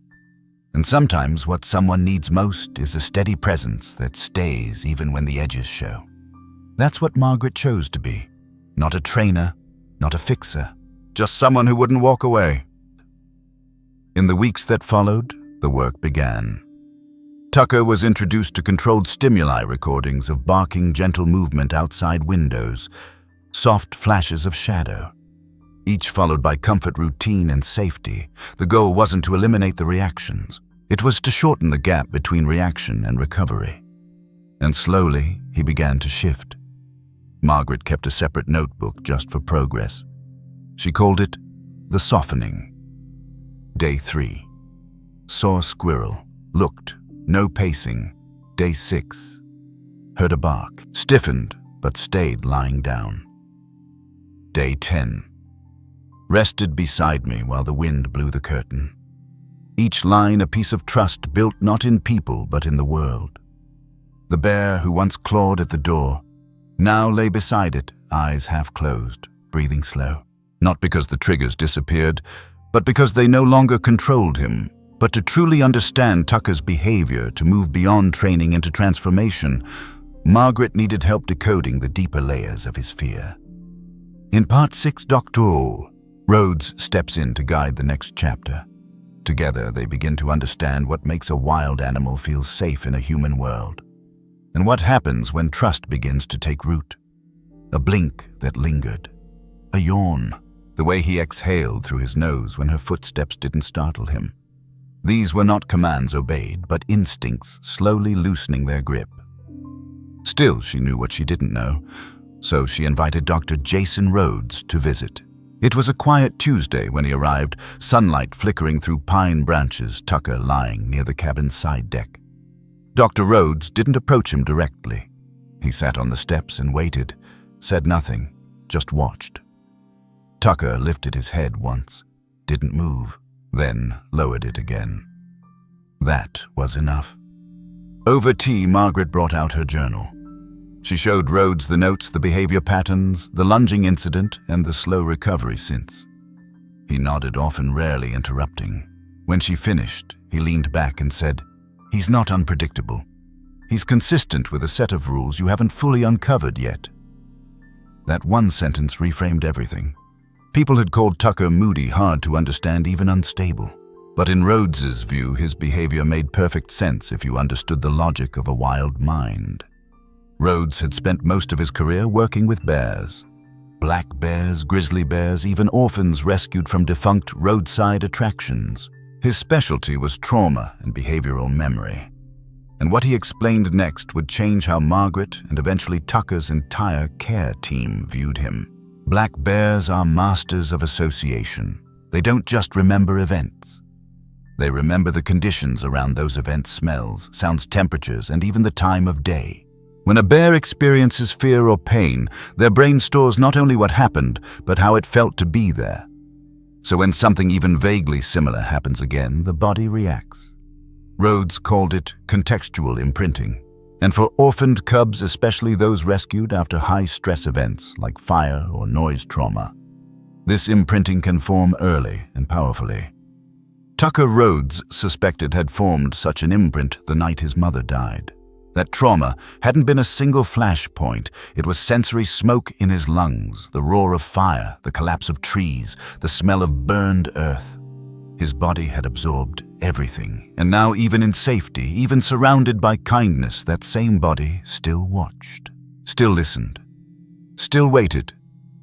And sometimes what someone needs most is a steady presence that stays even when the edges show. That's what Margaret chose to be. Not a trainer, not a fixer, just someone who wouldn't walk away. In the weeks that followed, the work began. Tucker was introduced to controlled stimuli recordings of barking, gentle movement outside windows, soft flashes of shadow, each followed by comfort, routine, and safety. The goal wasn't to eliminate the reactions. It was to shorten the gap between reaction and recovery. And slowly, he began to shift. Margaret kept a separate notebook just for progress. She called it the softening. Day 3. Saw a squirrel. Looked. No pacing. Day 6. Heard a bark. Stiffened, but stayed lying down. Day 10. Rested beside me while the wind blew the curtain. Each line a piece of trust built not in people but in the world. The bear who once clawed at the door now lay beside it, eyes half closed, breathing slow. Not because the triggers disappeared, but because they no longer controlled him. But to truly understand Tucker's behavior, to move beyond training into transformation, Margaret needed help decoding the deeper layers of his fear. In Part 6, Doctor Rhodes steps in to guide the next chapter. Together, they begin to understand what makes a wild animal feel safe in a human world, and what happens when trust begins to take root. A blink that lingered, a yawn, the way he exhaled through his nose when her footsteps didn't startle him. These were not commands obeyed, but instincts slowly loosening their grip. Still, she knew what she didn't know, so she invited Dr. Jason Rhodes to visit. It was a quiet Tuesday when he arrived, sunlight flickering through pine branches, Tucker lying near the cabin's side deck. Dr. Rhodes didn't approach him directly. He sat on the steps and waited, said nothing, just watched. Tucker lifted his head once, didn't move, then lowered it again. That was enough. Over tea, Margaret brought out her journal. She showed Rhodes the notes, the behavior patterns, the lunging incident, and the slow recovery since. He nodded, often rarely interrupting. When she finished, he leaned back and said, "He's not unpredictable. He's consistent with a set of rules you haven't fully uncovered yet." That one sentence reframed everything. People had called Tucker moody, hard to understand, even unstable. But in Rhodes's view, his behavior made perfect sense if you understood the logic of a wild mind. Rhodes had spent most of his career working with bears. Black bears, grizzly bears, even orphans rescued from defunct roadside attractions. His specialty was trauma and behavioral memory. And what he explained next would change how Margaret and eventually Tucker's entire care team viewed him. Black bears are masters of association. They don't just remember events. They remember the conditions around those events, smells, sounds, temperatures, and even the time of day. When a bear experiences fear or pain, their brain stores not only what happened, but how it felt to be there. So when something even vaguely similar happens again, the body reacts. Rhodes called it contextual imprinting. And for orphaned cubs, especially those rescued after high-stress events like fire or noise trauma, this imprinting can form early and powerfully. Tucker Rhodes suspected had formed such an imprint the night his mother died. That trauma hadn't been a single flashpoint. It was sensory smoke in his lungs, the roar of fire, the collapse of trees, the smell of burned earth. His body had absorbed everything, and now even in safety, even surrounded by kindness, that same body still watched, still listened, still waited,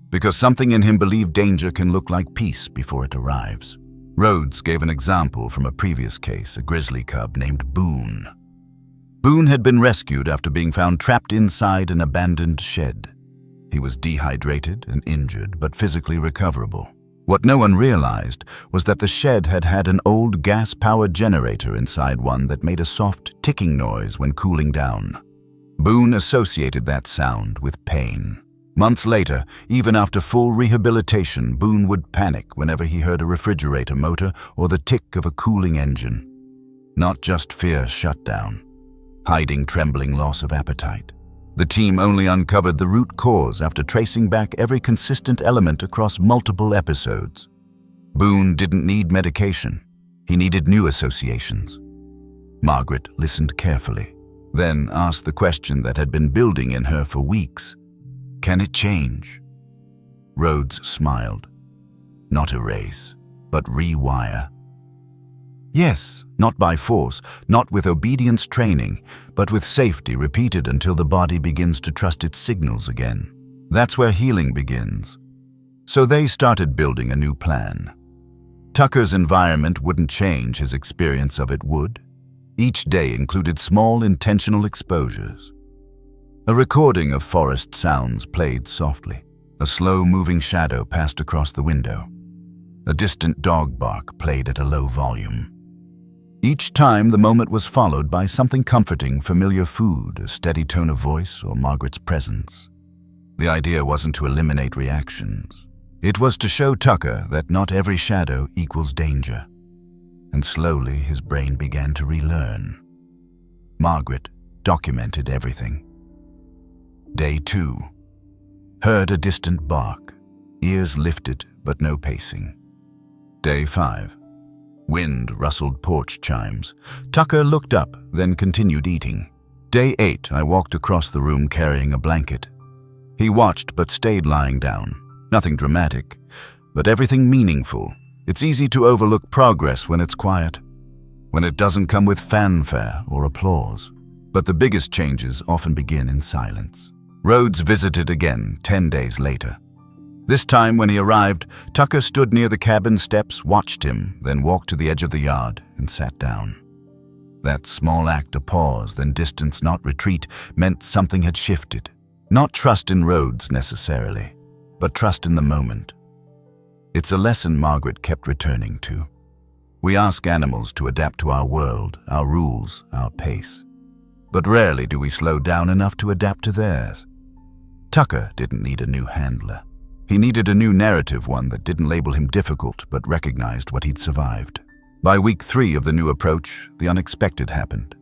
because something in him believed danger can look like peace before it arrives. Rhodes gave an example from a previous case, a grizzly cub named Boone. Boone had been rescued after being found trapped inside an abandoned shed. He was dehydrated and injured, but physically recoverable. What no one realized was that the shed had had an old gas-powered generator inside one that made a soft ticking noise when cooling down. Boone associated that sound with pain. Months later, even after full rehabilitation, Boone would panic whenever he heard a refrigerator motor or the tick of a cooling engine. Not just fear shut down, hiding trembling loss of appetite. The team only uncovered the root cause after tracing back every consistent element across multiple episodes. Boone didn't need medication. He needed new associations. Margaret listened carefully, then asked the question that had been building in her for weeks. Can it change? Rhodes smiled. Not erase, but rewire. Yes, not by force, not with obedience training, but with safety repeated until the body begins to trust its signals again. That's where healing begins. So they started building a new plan. Tucker's environment wouldn't change, his experience of it would. Each day included small, intentional exposures. A recording of forest sounds played softly. A slow-moving shadow passed across the window. A distant dog bark played at a low volume. Each time, the moment was followed by something comforting, familiar food, a steady tone of voice, or Margaret's presence. The idea wasn't to eliminate reactions. It was to show Tucker that not every shadow equals danger. And slowly, his brain began to relearn. Margaret documented everything. Day 2. Heard a distant bark, ears lifted but no pacing. Day 5. Wind rustled porch chimes. Tucker looked up, then continued eating. Day 8, I walked across the room carrying a blanket. He watched but stayed lying down. Nothing dramatic, but everything meaningful. It's easy to overlook progress when it's quiet, when it doesn't come with fanfare or applause. But the biggest changes often begin in silence. Rhodes visited again 10 days later. This time, when he arrived, Tucker stood near the cabin steps, watched him, then walked to the edge of the yard and sat down. That small act of pause, then distance, not retreat, meant something had shifted. Not trust in Rhodes necessarily, but trust in the moment. It's a lesson Margaret kept returning to. We ask animals to adapt to our world, our rules, our pace. But rarely do we slow down enough to adapt to theirs. Tucker didn't need a new handler. He needed a new narrative, one that didn't label him difficult but recognized what he'd survived. By week 3 of the new approach, the unexpected happened.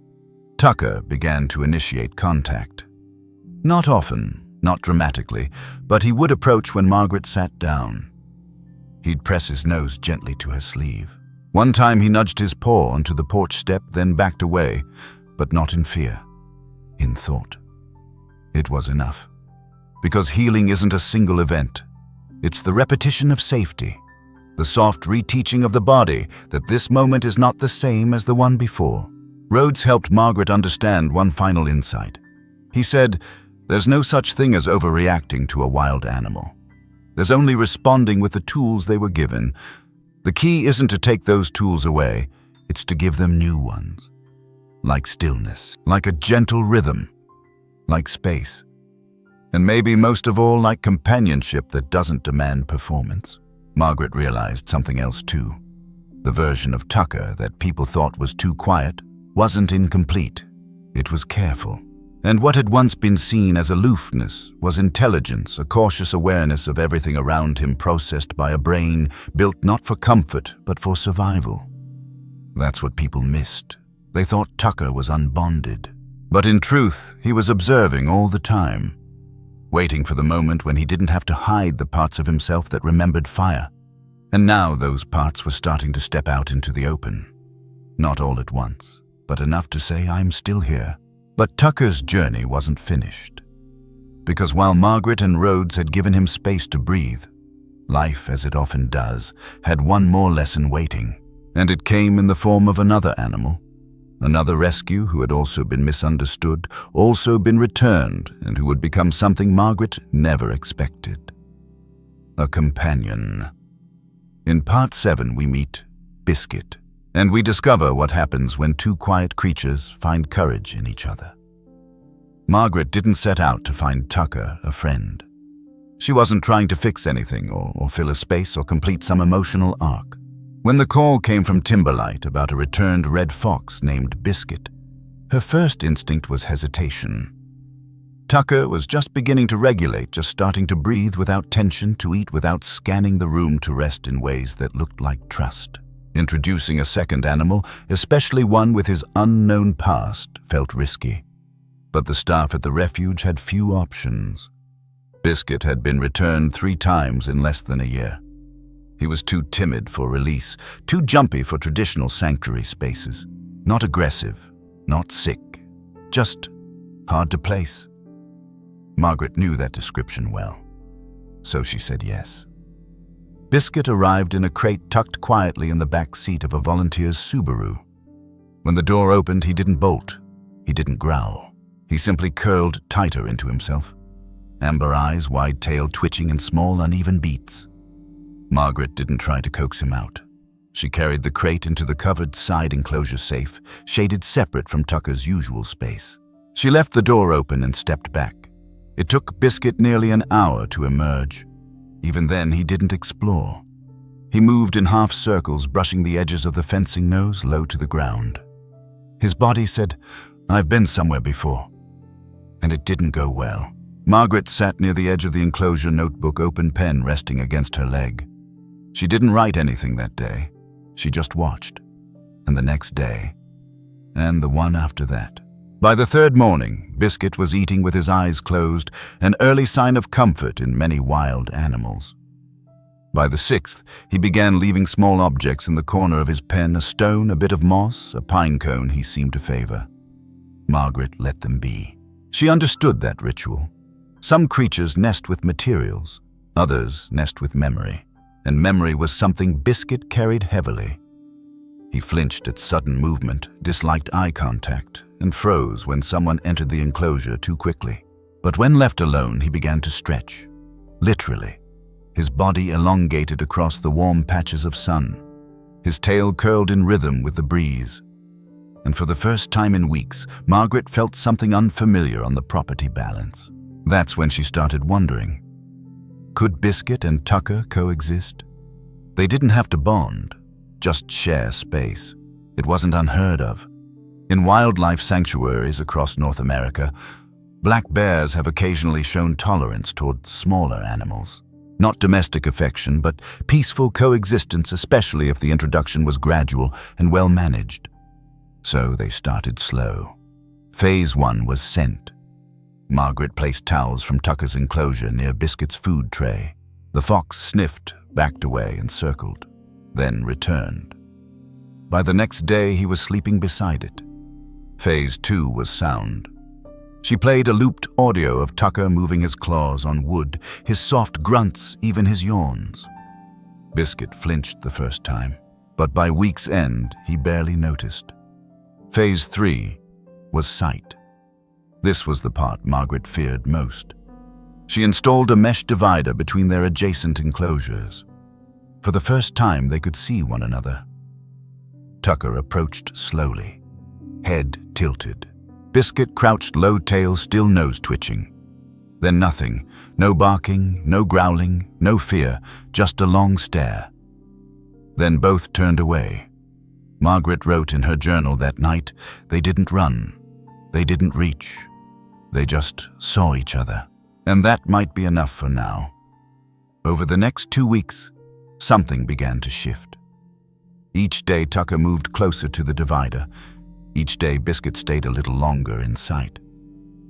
Tucker began to initiate contact. Not often, not dramatically, but he would approach when Margaret sat down. He'd press his nose gently to her sleeve. One time he nudged his paw onto the porch step, then backed away, but not in fear, in thought. It was enough. Because healing isn't a single event. It's the repetition of safety, the soft reteaching of the body that this moment is not the same as the one before. Rhodes helped Margaret understand one final insight. He said, there's no such thing as overreacting to a wild animal. There's only responding with the tools they were given. The key isn't to take those tools away, it's to give them new ones. Like stillness, like a gentle rhythm, like space. And maybe most of all, like companionship that doesn't demand performance. Margaret realized something else too. The version of Tucker that people thought was too quiet wasn't incomplete. It was careful. And what had once been seen as aloofness was intelligence, a cautious awareness of everything around him processed by a brain built not for comfort but for survival. That's what people missed. They thought Tucker was unbonded. But in truth, he was observing all the time, waiting for the moment when he didn't have to hide the parts of himself that remembered fire. And now those parts were starting to step out into the open. Not all at once, but enough to say, I'm still here. But Tucker's journey wasn't finished. Because while Margaret and Rhodes had given him space to breathe, life, as it often does, had one more lesson waiting. And it came in the form of another animal. Another rescue who had also been misunderstood, also been returned, and who would become something Margaret never expected. A companion. In part 7 we meet Biscuit, and we discover what happens when two quiet creatures find courage in each other. Margaret didn't set out to find Tucker a friend. She wasn't trying to fix anything or fill a space or complete some emotional arc. When the call came from Timberlight about a returned red fox named Biscuit, her first instinct was hesitation. Tucker was just beginning to regulate, just starting to breathe without tension, to eat without scanning the room, to rest in ways that looked like trust. Introducing a second animal, especially one with his unknown past, felt risky. But the staff at the refuge had few options. Biscuit had been returned 3 times in less than a year. He was too timid for release, too jumpy for traditional sanctuary spaces. Not aggressive, not sick, just hard to place. Margaret knew that description well, so she said yes. Biscuit arrived in a crate tucked quietly in the back seat of a volunteer's Subaru. When the door opened, he didn't bolt, he didn't growl. He simply curled tighter into himself. Amber eyes, wide tail twitching in small, uneven beats. Margaret didn't try to coax him out. She carried the crate into the covered side enclosure safe, shaded separate from Tucker's usual space. She left the door open and stepped back. It took Biscuit nearly an hour to emerge. Even then, he didn't explore. He moved in half circles, brushing the edges of the fencing nose low to the ground. His body said, "I've been somewhere before." And it didn't go well. Margaret sat near the edge of the enclosure, notebook, open pen resting against her leg. She didn't write anything that day. She just watched. And the next day. And the one after that. By the 3rd morning, Biscuit was eating with his eyes closed, an early sign of comfort in many wild animals. By the 6th, he began leaving small objects in the corner of his pen, a stone, a bit of moss, a pine cone he seemed to favor. Margaret let them be. She understood that ritual. Some creatures nest with materials, others nest with memory, and memory was something Biscuit carried heavily. He flinched at sudden movement, disliked eye contact, and froze when someone entered the enclosure too quickly. But when left alone, he began to stretch, literally. His body elongated across the warm patches of sun. His tail curled in rhythm with the breeze. And for the first time in weeks, Margaret felt something unfamiliar on the property balance. That's when she started wondering. Could Biscuit and Tucker coexist? They didn't have to bond, just share space. It wasn't unheard of. In wildlife sanctuaries across North America, black bears have occasionally shown tolerance toward smaller animals. Not domestic affection, but peaceful coexistence, especially if the introduction was gradual and well managed. So they started slow. Phase 1 was scent. Margaret placed towels from Tucker's enclosure near Biscuit's food tray. The fox sniffed, backed away, and circled, then returned. By the next day, he was sleeping beside it. Phase 2 was sound. She played a looped audio of Tucker moving his claws on wood, his soft grunts, even his yawns. Biscuit flinched the first time, but by week's end, he barely noticed. Phase 3 was sight. This was the part Margaret feared most. She installed a mesh divider between their adjacent enclosures. For the first time, they could see one another. Tucker approached slowly, head tilted. Biscuit crouched low, tail still, nose twitching. Then nothing, no barking, no growling, no fear, just a long stare. Then both turned away. Margaret wrote in her journal that night, they didn't run, they didn't reach. They just saw each other, and that might be enough for now. Over the next 2 weeks, something began to shift. Each day Tucker moved closer to the divider. Each day Biscuit stayed a little longer in sight.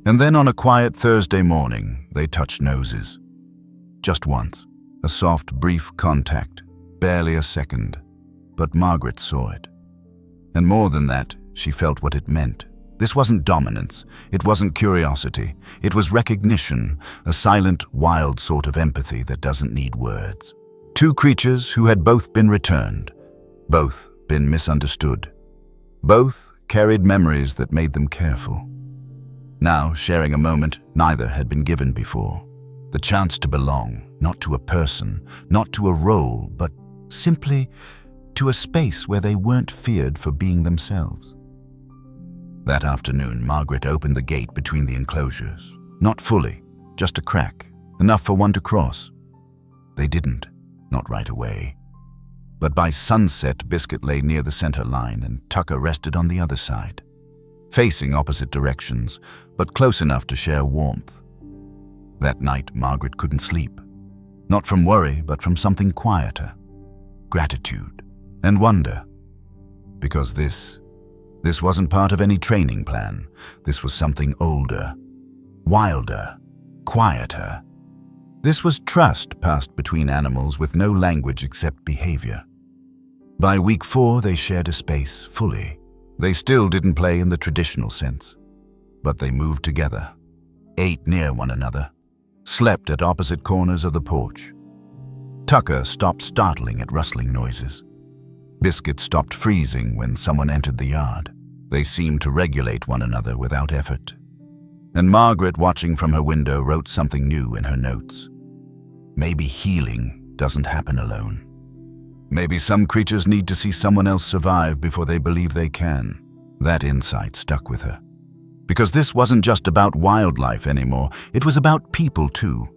And then on a quiet Thursday morning, they touched noses. Just once, a soft, brief contact, barely a second. But Margaret saw it. And more than that, she felt what it meant. This wasn't dominance, it wasn't curiosity, it was recognition, a silent, wild sort of empathy that doesn't need words. Two creatures who had both been returned, both been misunderstood, both carried memories that made them careful. Now, sharing a moment neither had been given before. The chance to belong, not to a person, not to a role, but simply to a space where they weren't feared for being themselves. That afternoon, Margaret opened the gate between the enclosures. Not fully, just a crack, enough for one to cross. They didn't, not right away. But by sunset, Biscuit lay near the center line and Tucker rested on the other side, facing opposite directions, but close enough to share warmth. That night, Margaret couldn't sleep. Not from worry, but from something quieter. Gratitude and wonder. Because this wasn't part of any training plan. This was something older, wilder, quieter. This was trust passed between animals with no language except behavior. By week 4, they shared a space fully. They still didn't play in the traditional sense, but they moved together, ate near one another, slept at opposite corners of the porch. Tucker stopped startling at rustling noises. Biscuit stopped freezing when someone entered the yard. They seemed to regulate one another without effort. And Margaret, watching from her window, wrote something new in her notes. Maybe healing doesn't happen alone. Maybe some creatures need to see someone else survive before they believe they can. That insight stuck with her. Because this wasn't just about wildlife anymore, it was about people too.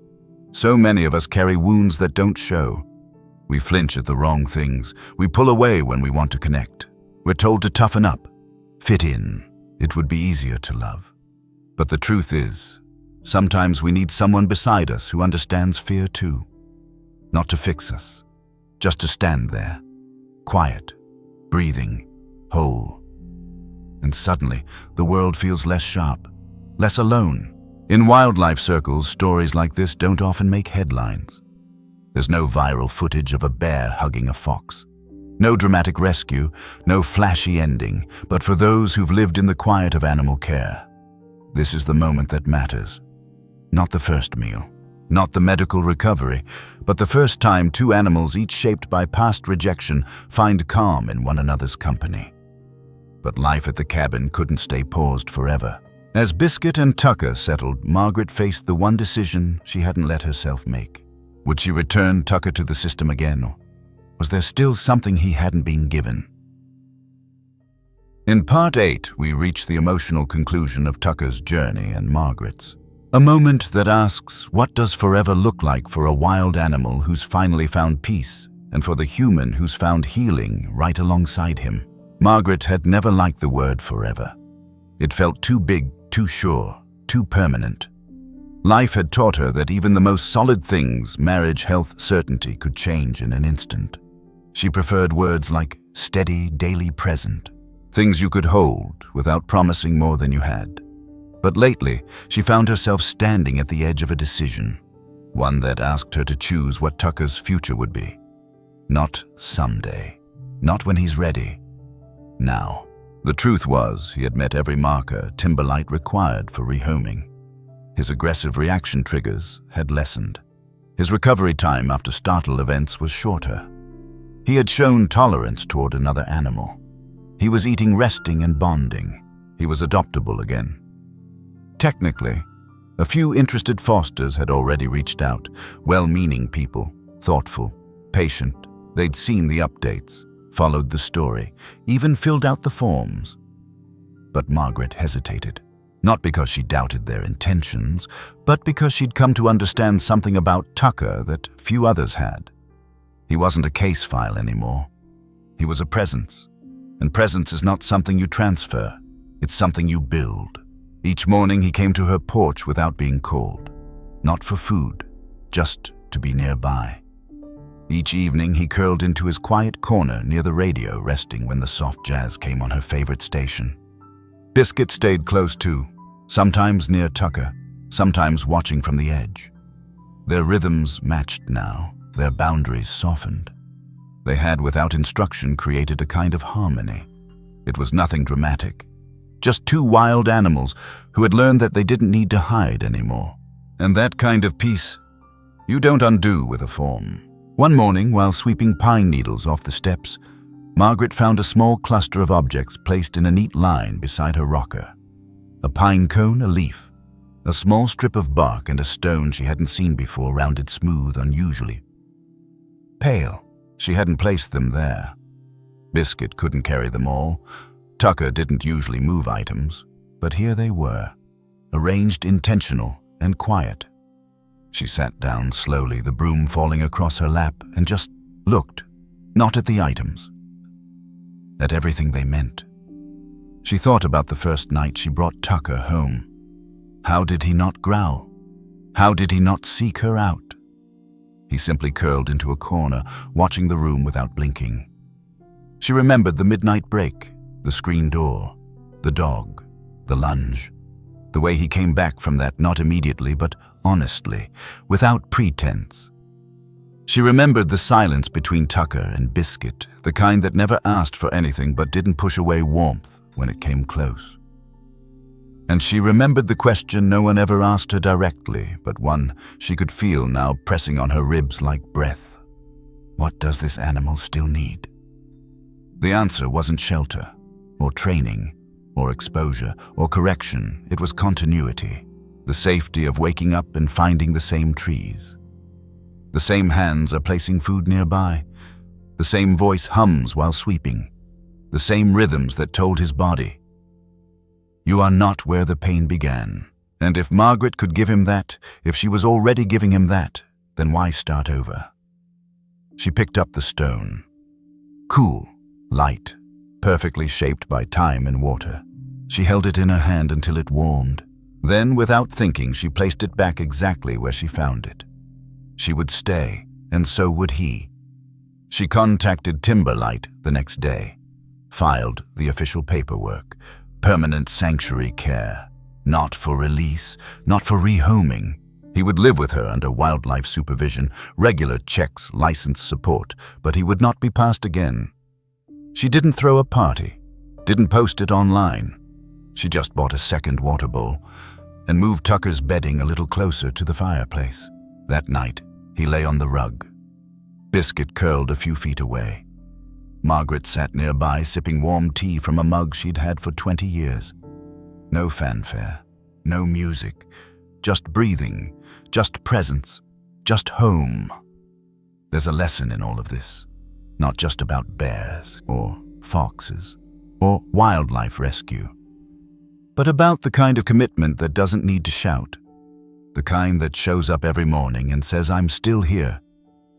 So many of us carry wounds that don't show. We flinch at the wrong things. We pull away when we want to connect. We're told to toughen up, fit in. It would be easier to love. But the truth is, sometimes we need someone beside us who understands fear too. Not to fix us, just to stand there, quiet, breathing, whole. And suddenly, the world feels less sharp, less alone. In wildlife circles, stories like this don't often make headlines. There's no viral footage of a bear hugging a fox. No dramatic rescue, no flashy ending, but for those who've lived in the quiet of animal care, this is the moment that matters. Not the first meal, not the medical recovery, but the first time two animals, each shaped by past rejection, find calm in one another's company. But life at the cabin couldn't stay paused forever. As Biscuit and Tucker settled, Margaret faced the one decision she hadn't let herself make. Would she return Tucker to the system again, or was there still something he hadn't been given? In Part 8, we reach the emotional conclusion of Tucker's journey and Margaret's. A moment that asks, what does forever look like for a wild animal who's finally found peace, and for the human who's found healing right alongside him? Margaret had never liked the word forever. It felt too big, too sure, too permanent. Life had taught her that even the most solid things, marriage, health, certainty, could change in an instant. She preferred words like steady, daily present, things you could hold without promising more than you had. But lately, she found herself standing at the edge of a decision, one that asked her to choose what Tucker's future would be. Not someday, not when he's ready. Now. The truth was, he had met every marker Timberlight required for rehoming. His aggressive reaction triggers had lessened. His recovery time after startle events was shorter. He had shown tolerance toward another animal. He was eating, resting, and bonding. He was adoptable again. Technically, a few interested fosters had already reached out, well-meaning people, thoughtful, patient. They'd seen the updates, followed the story, even filled out the forms. But Margaret hesitated, not because she doubted their intentions, but because she'd come to understand something about Tucker that few others had. He wasn't a case file anymore. He was a presence, and presence is not something you transfer, it's something you build. Each morning he came to her porch without being called, not for food, just to be nearby. Each evening he curled into his quiet corner near the radio, resting when the soft jazz came on her favorite station. Biscuit stayed close too, sometimes near Tucker, sometimes watching from the edge. Their rhythms matched now, their boundaries softened. They had, without instruction, created a kind of harmony. It was nothing dramatic, just two wild animals who had learned that they didn't need to hide anymore. And that kind of peace you don't undo with a form. One morning, while sweeping pine needles off the steps, Margaret found a small cluster of objects placed in a neat line beside her rocker. A pine cone, a leaf, a small strip of bark, and a stone she hadn't seen before, rounded smooth, unusually pale. She hadn't placed them there. Biscuit couldn't carry them all. Tucker didn't usually move items, but here they were, arranged intentional and quiet. She sat down slowly, the broom falling across her lap, and just looked, not at the items, at everything they meant. She thought about the first night she brought Tucker home. How did he not growl? How did he not seek her out? He simply curled into a corner, watching the room without blinking. She remembered the midnight break, the screen door, the dog, the lunge, the way he came back from that, not immediately, but honestly, without pretense. She remembered the silence between Tucker and Biscuit, the kind that never asked for anything but didn't push away warmth when it came close. And she remembered the question no one ever asked her directly, but one she could feel now pressing on her ribs like breath. What does this animal still need? The answer wasn't shelter, or training, or exposure, or correction. It was continuity. The safety of waking up and finding the same trees. The same hands are placing food nearby. The same voice hums while sweeping. The same rhythms that told his body, "You are not where the pain began." And if Margaret could give him that, if she was already giving him that, then why start over? She picked up the stone. Cool, light, perfectly shaped by time and water. She held it in her hand until it warmed. Then, without thinking, she placed it back exactly where she found it. She would stay, and so would he. She contacted Timberlight the next day, filed the official paperwork, permanent sanctuary care, not for release, not for rehoming. He would live with her under wildlife supervision, regular checks, license support, but he would not be passed again. She didn't throw a party, didn't post it online. She just bought a second water bowl and moved Tucker's bedding a little closer to the fireplace. That night, he lay on the rug. Biscuit curled a few feet away. Margaret sat nearby, sipping warm tea from a mug she'd had for 20 years. No fanfare, no music, just breathing, just presence, just home. There's a lesson in all of this, not just about bears or foxes or wildlife rescue, but about the kind of commitment that doesn't need to shout, the kind that shows up every morning and says, "I'm still here."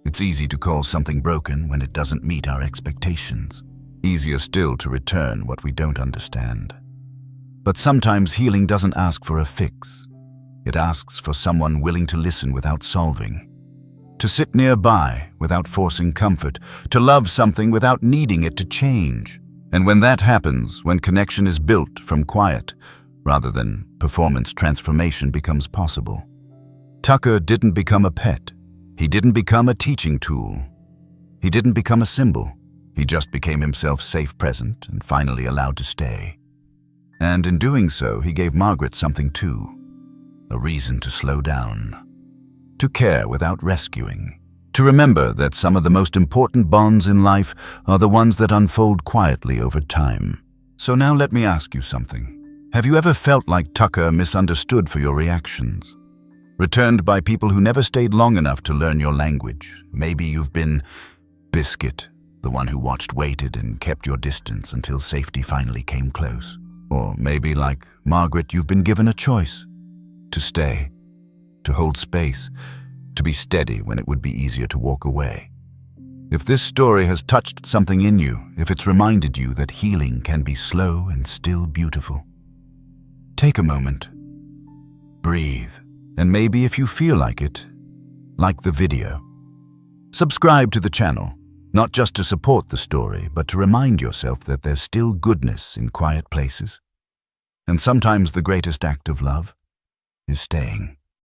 It's easy to call something broken when it doesn't meet our expectations. Easier still to return what we don't understand. But sometimes healing doesn't ask for a fix. It asks for someone willing to listen without solving, to sit nearby without forcing comfort, to love something without needing it to change. And when that happens, when connection is built from quiet rather than performance, transformation becomes possible. Tucker didn't become a pet. He didn't become a teaching tool. He didn't become a symbol. He just became himself, safe, present, and finally allowed to stay. And in doing so, he gave Margaret something too, a reason to slow down, to care without rescuing, to remember that some of the most important bonds in life are the ones that unfold quietly over time. So now let me ask you something. Have you ever felt like Tucker, misunderstood for your reactions? Returned by people who never stayed long enough to learn your language? Maybe you've been Biscuit, the one who watched, waited, and kept your distance until safety finally came close. Or maybe, like Margaret, you've been given a choice. To stay, to hold space, to be steady when it would be easier to walk away. If this story has touched something in you, if it's reminded you that healing can be slow and still beautiful, Take a moment, breathe, and maybe if you feel like it, like the video. Subscribe to the channel, not just to support the story, but to remind yourself that there's still goodness in quiet places. And sometimes the greatest act of love is staying.